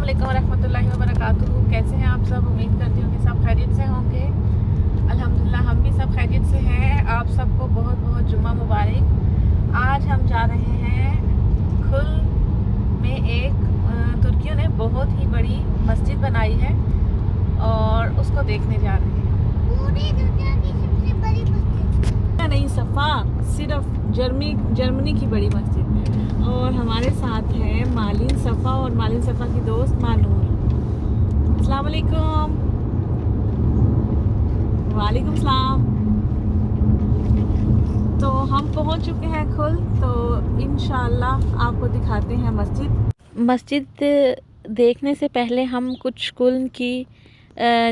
वालेकुम रहमतुल्लाहि व बरकातुहू। कैसे हैं आप सब? उम्मीद करती हूँ कि सब खैरियत से होंगे। अल्हम्दुलिल्लाह हम भी सब खैरियत से हैं। आप सबको बहुत बहुत जुम्मा मुबारक। आज हम जा रहे हैं खुल में एक तुर्कियों ने बहुत ही बड़ी मस्जिद बनाई है और उसको देखने जा रहे हैं। पूरी दुनिया की सबसे बड़ी मस्जिद नहीं, सफ़ा सिर्फ जर्मनी की बड़ी मस्जिद। और हमारे साथ है मालिन सफ़ा और मालिन सफ़ा की दोस्त मानूर। अस्सलाम वालेकुम। वालेकुम सलाम। तो हम पहुंच चुके हैं खुल, तो इंशाल्लाह आपको दिखाते हैं मस्जिद देखने से पहले हम कुछ कुल की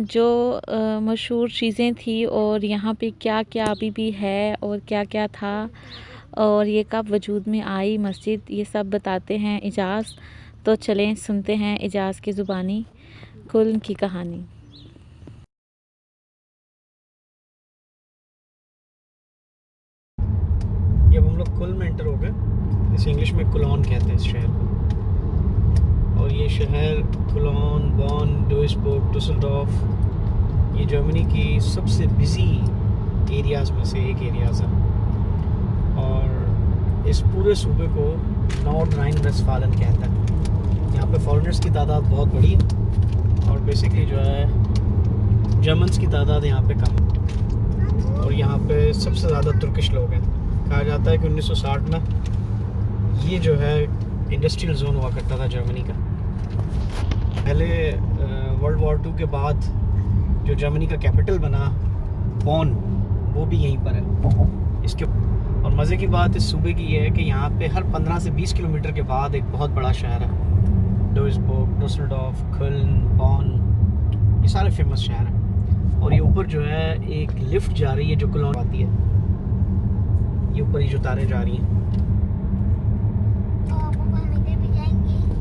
जो मशहूर चीज़ें थी और यहाँ पे क्या क्या अभी भी है और क्या क्या था और ये कब वजूद में आई मस्जिद, ये सब बताते हैं इजाज़। तो चलें सुनते हैं इजाज़ की ज़ुबानी कुल की कहानी। ये अब हम लोग कुल में एंटर हो गए। इसे इंग्लिश में कुलॉन कहते हैं इस शहर को। और ये शहर कुलॉन, बॉन, डुइसबर्ग, डुसलडॉर्फ ये जर्मनी की सबसे बिजी एरियाज़ में से एक एरियाज़ है। और इस पूरे सूबे को नॉर्थ राइन वेस्टफालन कहता है। यहाँ पे फॉरेनर्स की तादाद बहुत बड़ी है और बेसिकली जो है जर्मन्स की तादाद यहाँ पे कम है। और यहाँ पे सबसे ज़्यादा तुर्किश लोग हैं। कहा जाता है कि 1960 में ये जो है इंडस्ट्रियल जोन हुआ करता था जर्मनी का। पहले वर्ल्ड वॉर 2 के बाद जो जर्मनी का कैपिटल बना बॉन, वो भी यहीं पर है इसके। और मज़े की बात इस सूबे की ये है कि यहाँ पे हर 15 से 20 किलोमीटर के बाद एक बहुत बड़ा शहर है। डुइसबर्ग, डुसलडॉर्फ, कुल्न, बॉन, ये सारे फेमस शहर हैं। और ये ऊपर जो है एक लिफ्ट जा रही है जो कुलॉन आती है। ये ऊपर ही जो तारें जा रही हैं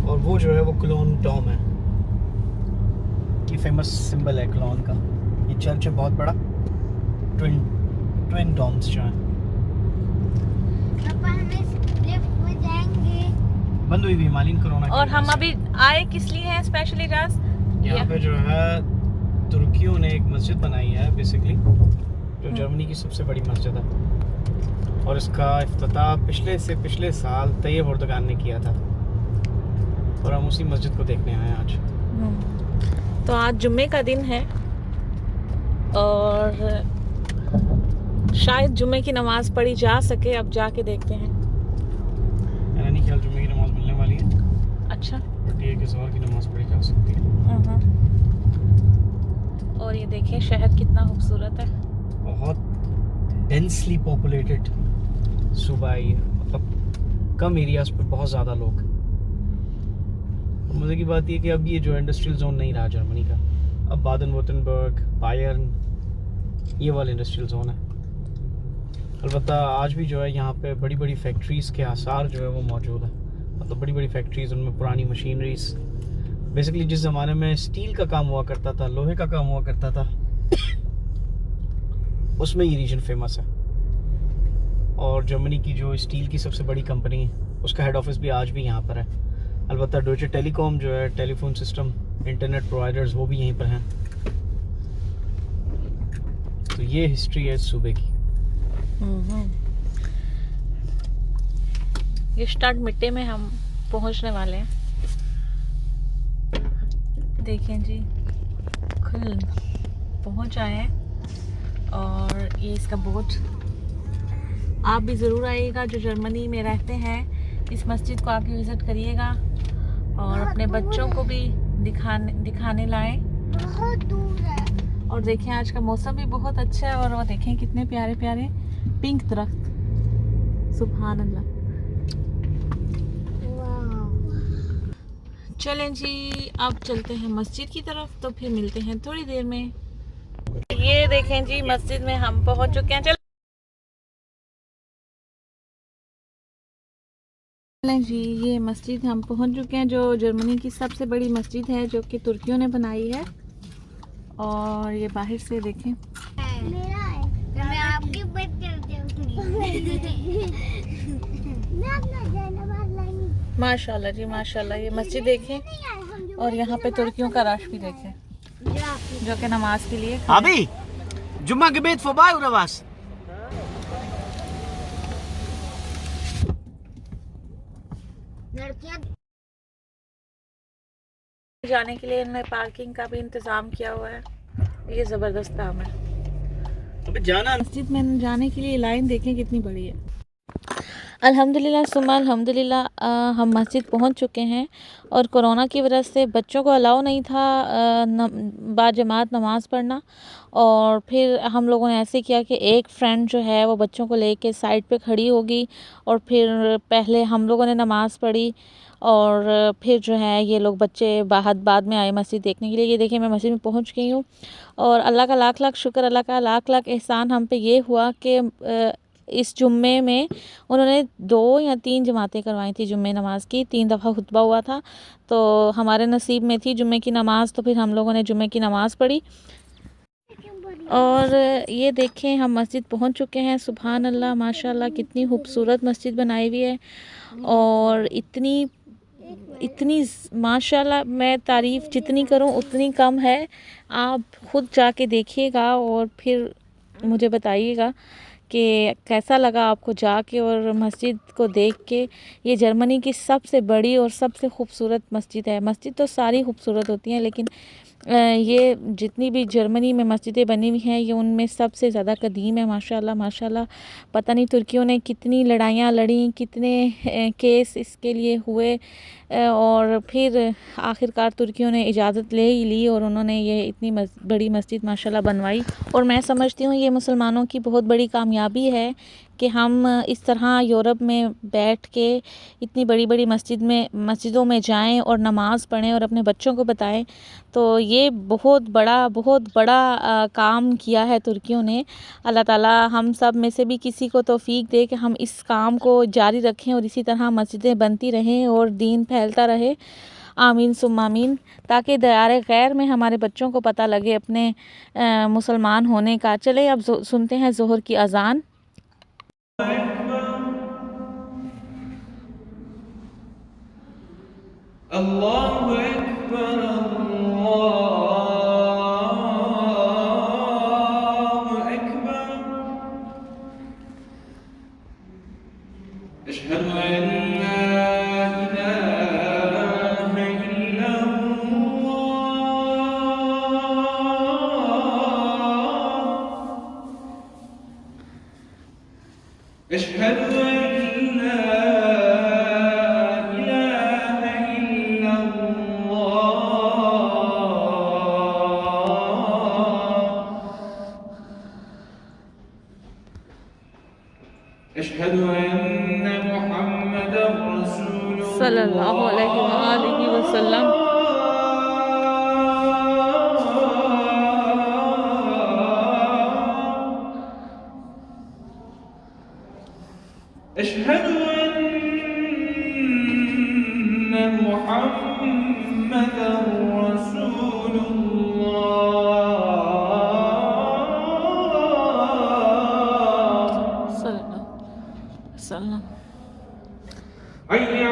और वो जो है वो कुलॉन डॉम है। ये फेमस सिंबल है कुलॉन का। ये चर्च है बहुत बड़ा, ट्विन डॉम्स जो हैं। बंद हुई भी मालिन कोरोना। और हम अभी आए किस लिए हैं स्पेशली राज? यहाँ पे जो है तुर्कियों ने एक मस्जिद बनाई है बेसिकली, जो जर्मनी की सबसे बड़ी मस्जिद है। और इसका इफ्तिताह पिछले साल तैयब एर्दोगान ने किया था और हम उसी मस्जिद को देखने आए आज। तो आज जुम्मे का दिन है और शायद जुम्मे की नमाज पढ़ी जा सके। अब जाके देखते हैं। मैंने नहीं ख्याल जुम्मे की नमाज मिलने वाली है। अच्छा, बट ये कि ज़ोहर की नमाज पढ़ी जा सकती है। और ये देखें शहर कितना खूबसूरत है। बहुत डेंसली पॉपुलेटेड सूबा है ये, मतलब कम एरियाज पे बहुत ज़्यादा लोग। और मज़े की बात ये कि अब ये जो इंडस्ट्रियल जोन नहीं रहा जर्मनी का, अब बादन-वुर्तनबर्ग, बायर्न, ये वाला इंडस्ट्रियल जोन है। अलबत्ता आज भी जो है यहाँ पे बड़ी बड़ी फैक्ट्रीज़ के आसार जो है वो मौजूद है। मतलब बड़ी बड़ी फैक्ट्रीज़, उनमें पुरानी मशीनरीज, बेसिकली जिस ज़माने में स्टील का काम हुआ करता था, लोहे का काम हुआ करता था, उसमें ये रीजन फेमस है। और जर्मनी की जो स्टील की सबसे बड़ी कंपनी है उसका हेड ऑफिस भी आज भी यहाँ पर है। अलबत्ता डॉयचे टेलीकॉम जो है टेलीफोन सिस्टम, इंटरनेट प्रोवाइडर्स, वो भी यहीं पर हैं। तो ये हिस्ट्री है इस सूबे की। ये स्टार्ट मिट्टे में हम पहुंचने वाले हैं। देखें जी, खुल पहुंच आए हैं और ये इसका बोर्ड। आप भी ज़रूर आइएगा जो जर्मनी में रहते हैं, इस मस्जिद को आके विज़िट करिएगा और अपने बच्चों को भी दिखाने लाएं। बहुत दूर है। और देखें आज का मौसम भी बहुत अच्छा है और वो देखें कितने प्यारे प्यारे पिंक दरख्त। सुभान अल्लाह। चलें जी, अब चलते हैं मस्जिद की तरफ, तो फिर मिलते हैं थोड़ी देर में। ये देखें जी, मस्जिद में हम पहुंच चुके हैं। चलें जी, ये मस्जिद हम पहुंच चुके हैं, जो जर्मनी की सबसे बड़ी मस्जिद है, जो कि तुर्कियों ने बनाई है। और ये बाहर से देखें। मेरा है, मैं आपकी बात करती हूँ। माशाल्लाह जी माशाल्लाह। ये मस्जिद देखें और यहाँ पे तुर्कियों का रश भी देखें जो कि नमाज के लिए Abi, Jumma-Gebet vorbei oder was? लड़कियां जाने के लिए इन्होंने पार्किंग का भी इंतज़ाम किया हुआ है। ये ज़बरदस्त काम है। अबे जाना। मस्जिद में जाने के लिए लाइन देखें कितनी बड़ी है। अल्हम्दुलिल्लाह सुम्मा अल्हम्दुलिल्लाह हम मस्जिद पहुंच चुके हैं और कोरोना की वजह से बच्चों को अलाउ नहीं था बाजमात नमाज़ पढ़ना। और फिर हम लोगों ने ऐसे किया कि एक फ्रेंड जो है वो बच्चों को लेके साइड पे खड़ी होगी और फिर पहले हम लोगों ने नमाज़ पढ़ी और फिर जो है ये लोग बच्चे बाद में आए मस्जिद देखने के लिए। ये देखिए मैं मस्जिद में पहुंच गई हूँ और अल्लाह का लाख लाख शुक्र, अल्लाह का लाख लाख एहसान हम पे ये हुआ कि इस जुम्मे में उन्होंने 2 या 3 जमातें करवाई थी जुम्मे नमाज की। 3 दफ़ा खुतबा हुआ था तो हमारे नसीब में थी जुम्मे की नमाज़, तो फिर हम लोगों ने जुम्मे की नमाज़ पढ़ी। और ये देखें हम मस्जिद पहुंच चुके हैं। सुभान अल्लाह माशाल्लाह कितनी खूबसूरत मस्जिद बनाई हुई है और इतनी इतनी माशाल्लाह मैं तारीफ़ जितनी करूं उतनी कम है। आप ख़ुद जाके देखिएगा और फिर मुझे बताइएगा कि कैसा लगा आपको जाके और मस्जिद को देख के। ये जर्मनी की सबसे बड़ी और सबसे खूबसूरत मस्जिद है। मस्जिद तो सारी खूबसूरत होती हैं लेकिन ये जितनी भी जर्मनी में मस्जिदें बनी हुई हैं ये उनमें सबसे ज़्यादा कदीम है। माशाल्लाह माशाल्लाह पता नहीं तुर्कियों ने कितनी लड़ाइयाँ लड़ी, कितने केस इसके लिए हुए और फिर आखिरकार तुर्कियों ने इजाज़त ले ही ली और उन्होंने ये इतनी बड़ी मस्जिद माशाल्लाह बनवाई। और मैं समझती हूँ ये मुसलमानों की बहुत बड़ी कामयाबी है कि हम इस तरह यूरोप में बैठ के इतनी बड़ी बड़ी मस्जिदों में जाएं और नमाज़ पढ़ें और अपने बच्चों को बताएं। तो ये बहुत बड़ा काम किया है तुर्कियों ने। अल्लाह ताला हम सब में से भी किसी को तौफीक दे कि हम इस काम को जारी रखें और इसी तरह मस्जिदें बनती रहें और दीन फैलता रहे। आमीन सुम्मा आमीन। ताकि दयारे गैर में हमारे बच्चों को पता लगे अपने मुसलमान होने का। चले अब सुनते हैं ज़ोहर की अज़ान। अल्लाहु अकबर अल्लाहु अकबर अशहदु अन ला इलाहा इल्लल्लाह अशहदु अन ला अशहदु अन्न मुहम्मदर रसूलुल्लाह सल्लल्लाहु अलैहि वसल्लम। अशहदु अन्न मुहम्मदर रसूलुल्लाह सल्लल्लाहु अलैहि वसल्लम। हय्य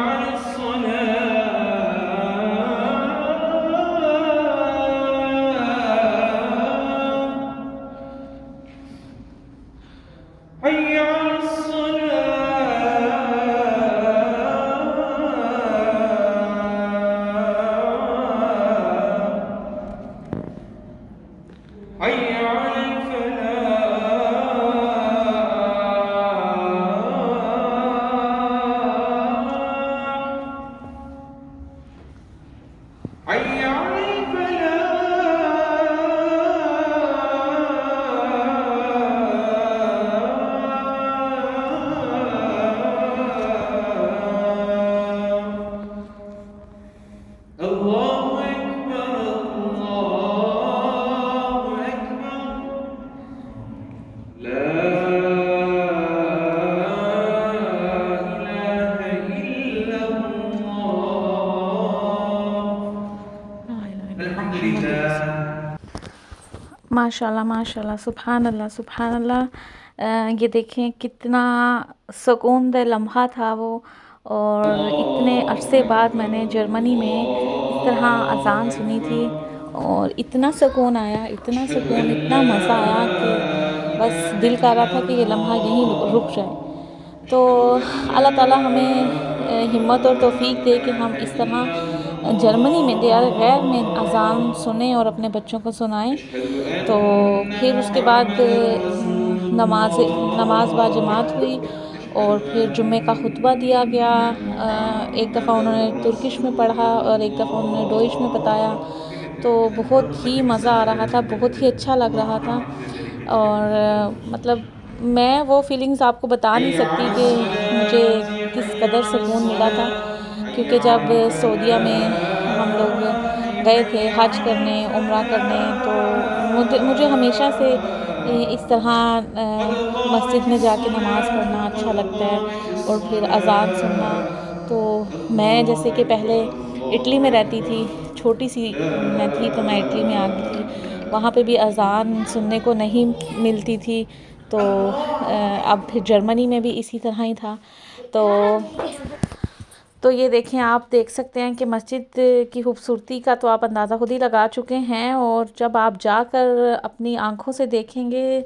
माशाल्लाह माशाल्लाह सुभान अल्लाह सुभान अल्लाह। ये देखें कितना सुकून दे लम्हा था वो। और इतने अरसे बाद मैंने जर्मनी में तरह अज़ान सुनी थी और इतना सुकून आया, इतना सुकून, इतना मज़ा आया कि बस दिल कर रहा था कि ये लम्हा यहीं रुक जाए। तो अल्लाह ताला हमें हिम्मत और तौफ़ीक दे कि हम इस तरह जर्मनी में दियार गैर में अज़ान सुने और अपने बच्चों को सुनाएं। तो फिर उसके बाद नमाज बाजमात हुई और फिर जुम्मे का खुतबा दिया गया। एक दफ़ा उन्होंने तुर्किश में पढ़ा और एक दफ़ा उन्होंने डोइश में बताया। तो बहुत ही मज़ा आ रहा था, बहुत ही अच्छा लग रहा था। और मतलब मैं वो फीलिंग्स आपको बता नहीं सकती कि मुझे किस कदर सुकून मिला था, क्योंकि जब सऊदीया में हम लोग गए थे हज करने, उम्रा करने, तो मुझे हमेशा से इस तरह मस्जिद में जाके नमाज़ पढ़ना अच्छा लगता है और फिर अज़ान सुनना। तो मैं जैसे कि पहले इटली में रहती थी, छोटी सी मैं थी तो मैं इटली में आ गई थी, वहाँ पे भी अज़ान सुनने को नहीं मिलती थी। तो अब फिर जर्मनी में भी इसी तरह ही था। तो ये देखें, आप देख सकते हैं कि मस्जिद की खूबसूरती का तो आप अंदाज़ा खुद ही लगा चुके हैं, और जब आप जाकर अपनी आँखों से देखेंगे,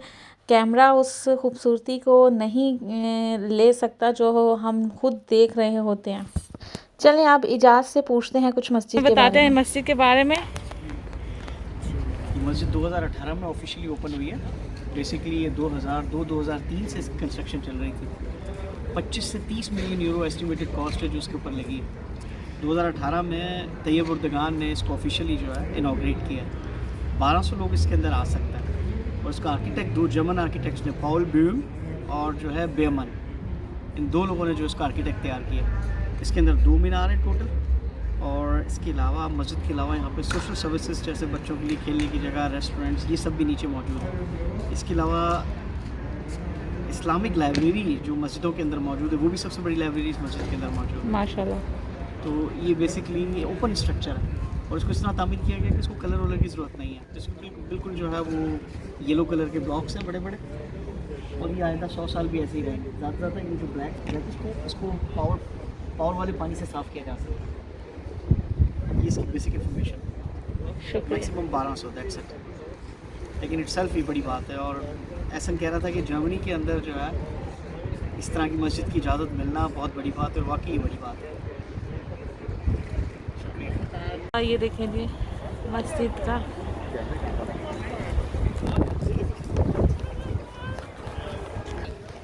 कैमरा उस खूबसूरती को नहीं ले सकता जो हम खुद देख रहे होते हैं। चलें आप इजाज़ से पूछते हैं कुछ मस्जिद के बारे में। मस्जिद के बारे में मस्जिद 2018 में ऑफिशियली ओपन हुई है। बेसिकली ये 2002-2003 से कंस्ट्रक्शन चल रही थी। 25 से 30 मिलियन यूरो एस्टिमेटेड कॉस्ट है जो इसके ऊपर लगी है। 2018 में तैयब उर्दगान ने इसको ऑफिशियली जो है इनाग्रेट किया। 1200 लोग इसके अंदर आ सकते हैं और इसका आर्किटेक्ट दो जर्मन आर्किटेक्ट्स ने, पॉल ब्यूम और जो है बेमन, इन दो लोगों ने जो इसका आर्किटेक्ट तैयार किया। इसके अंदर 2 मीनार हैं टोटल, और इसके अलावा मस्जिद के अलावा यहाँ पे सोशल सर्विसेज जैसे बच्चों के लिए खेलने की जगह, रेस्टोरेंट्स, ये सब भी नीचे मौजूद है। इसके अलावा इस्लामिक लाइब्रेरी जो मस्जिदों के अंदर मौजूद है, वो भी सबसे बड़ी लाइब्रेरी इस मस्जिद के अंदर मौजूद है माशाल्लाह। तो ये बेसिकली ओपन स्ट्रक्चर है और इसको इस तरह तामीर किया गया कि इसको कलर वलर की ज़रूरत नहीं है। इसको बिल्कुल जो है वो येलो कलर के ब्लॉक्स हैं बड़े बड़े, और ये आएगा 100 साल भी ऐसे ही रहेंगे। ज़्यादा से ज़्यादा ये जो ब्लैक इसको पावर वाले पानी से साफ़ किया जा सकता है। ये इसकी basic information. Maximum 1200, that's it. लेकिन इटसेल्फ ही बड़ी बात है, और एहसन कह रहा था कि जर्मनी के अंदर जो है इस तरह की मस्जिद की इजाज़त मिलना बहुत बड़ी बात है, और वाकई बड़ी बात है। शुक्रिया। ये देखें जी मस्जिद का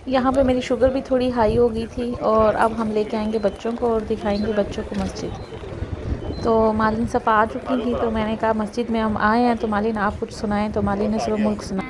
यहाँ पे मेरी शुगर भी थोड़ी हाई हो गई थी, और अब हम लेके आएंगे बच्चों को और दिखाएंगे बच्चों को मस्जिद। तो मालिन सफ़ा आ चुकी थी, तो मैंने कहा मस्जिद में हम आए हैं तो मालिन आप कुछ सुनाएं। तो मालिन ने सुबह मुल्क सुना।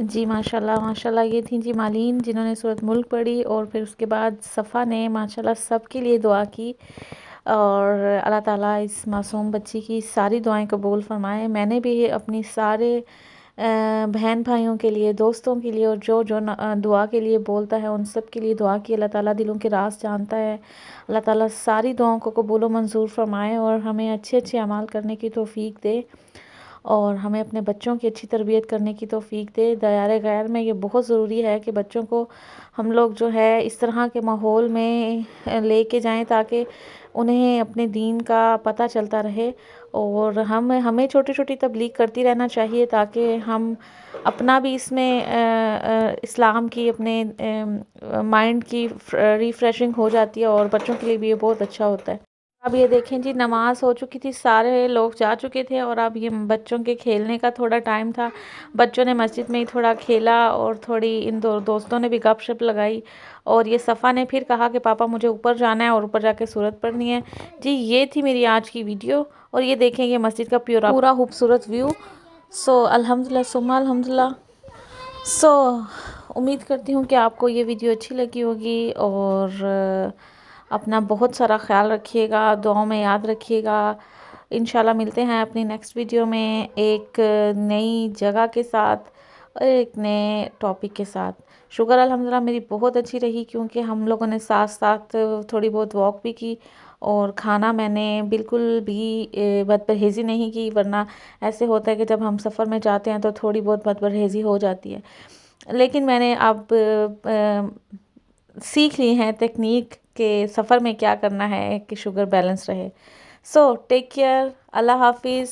जी माशाल्लाह माशाल्लाह, ये थी जी मालीन जिन्होंने सूरत मुल्क पढ़ी और फिर उसके बाद सफ़ा ने माशाल्लाह सबके लिए दुआ की और अल्लाह ताला इस मासूम बच्ची की सारी दुआएं कबूल फरमाए। मैंने भी अपनी सारे बहन भाइयों के लिए, दोस्तों के लिए और जो जो दुआ के लिए बोलता है उन सब के लिए दुआ की। अल्लाह ताला दिलों के राज जानता है। अल्लाह ताला सारी दुआओं को कबूल व मंजूर फरमाए और हमें अच्छे अच्छे अमाल करने की तौफीक दे और हमें अपने बच्चों की अच्छी तरबियत करने की तौफीक दे। दयारे गैर में ये बहुत ज़रूरी है कि बच्चों को हम लोग जो है इस तरह के माहौल में लेके जाएं ताकि उन्हें अपने दीन का पता चलता रहे और हमें छोटी छोटी तबलीग करती रहना चाहिए ताकि हम अपना भी इसमें इस्लाम की अपने माइंड की रिफ़्रेशिंग हो जाती है और बच्चों के लिए भी ये बहुत अच्छा होता है। अब ये देखें जी, नमाज हो चुकी थी, सारे लोग जा चुके थे और अब ये बच्चों के खेलने का थोड़ा टाइम था। बच्चों ने मस्जिद में ही थोड़ा खेला और थोड़ी इन दो दोस्तों ने भी गपशप लगाई और ये सफ़ा ने फिर कहा कि पापा मुझे ऊपर जाना है और ऊपर जाके सूरत पढ़नी है। जी ये थी मेरी आज की वीडियो और ये देखें ये मस्जिद का पूरा खूबसूरत व्यू। सो अल्हम्दुलिल्लाह सुम्मा अल्हम्दुलिल्लाह। सो उम्मीद करती हूँ कि आपको ये वीडियो अच्छी लगी होगी और अपना बहुत सारा ख्याल रखिएगा, दुआओं में याद रखिएगा। इंशाल्लाह मिलते हैं अपनी नेक्स्ट वीडियो में एक नई जगह के साथ और एक नए टॉपिक के साथ। शुक्र अल्हम्दुलिल्लाह मेरी बहुत अच्छी रही क्योंकि हम लोगों ने साथ साथ थोड़ी बहुत वॉक भी की और खाना मैंने बिल्कुल भी बदपरहेज़ी नहीं की, वरना ऐसे होता है कि जब हम सफ़र में जाते हैं तो थोड़ी बहुत बदपरहेज़ी हो जाती है। लेकिन मैंने अब सीख ली है टेक्निक के सफ़र में क्या करना है कि शुगर बैलेंस रहे। सो टेक केयर, अल्लाह हाफिज़।